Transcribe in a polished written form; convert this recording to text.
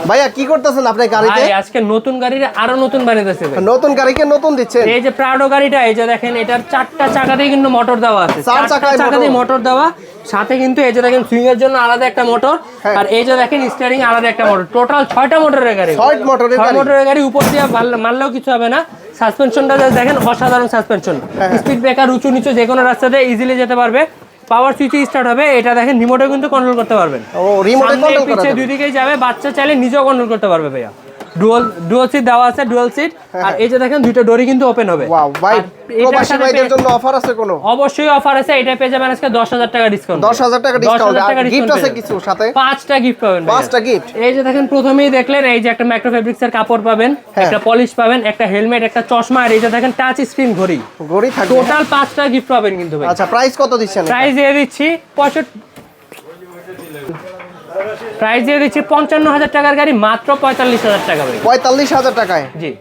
ভাইয়া কি করতেছেন আপনি গাড়িতে? ভাই আজকে নতুন গাড়ির আরো নতুন বানাইতেছে ভাই। নতুন গাড়িকে নতুন দিচ্ছেন? এই যে প্রাডো গাড়িটা, এই যে দেখেন এটার 4টা চাকাতেই কিন্তু মোটর দেওয়া আছে। 4 চাকাতেই মোটর দেওয়া, সাথে কিন্তু এই যে দেখেন সুইং এর জন্য আলাদা একটা মোটর, আর এই যে দেখেন স্টিয়ারিং আলাদা একটা মোটর। টোটাল 6টা মোটরের গাড়ি। 6 মোটরের গাড়ি। উপর দিয়ে মারলেও কিছু হবে না। সাসপেনশনটা দেখেন অসাধারণ সাসপেনশন। স্পিড ব্রেকার উঁচু নিচু যে কোনো রাস্তাতে ইজিলি যেতে পারবে। পাওয়ার সুইচে স্টার্ট হবে, এটা দেখেন রিমোটে কিন্তু কন্ট্রোল করতে পারবেন। ও রিমোটে কন্ট্রোল করা যাবে, দুই দিকেই যাবে, বাচ্চা চাইলে নিজেও কন্ট্রোল করতে পারবে ভাইয়া। ডুয়াল সিট দেওয়া আছে, ডুয়াল সিট। আর এই যে দেখেন দুইটা ডোরই কিন্তু ওপেন হবে। ওয়াও ভাই, প্রবাসী ভাইদের জন্য অফার আছে কোনো? অবশ্যই অফার আছে, এটা পেয়ে যাবেন আজকে 10,000 টাকা ডিসকাউন্ট। 10,000 টাকা ডিসকাউন্ট। আর গিফট আছে কিছু সাথে? 5টা গিফট পাবেন। 5টা গিফট। এই যে দেখেন প্রথমেই দেখলেন এই যে একটা ম্যাক্রো ফেব্রিক্সের কাপড় পাবেন, একটা পলিশ পাবেন, একটা হেলমেট, একটা চশমা, আর এই যে দেখেন টাচ স্ক্রিন ঘড়ি থাকবে। টোটাল 5টা গিফট পাবেন কিন্তু ভাই। আচ্ছা প্রাইস কত দিচ্ছেন? প্রাইস দিয়ে দিচ্ছি 55,000 টাকার গাড়ি মাত্র 45,000 টাকা ভাই। 45,000 টাকায়? জি।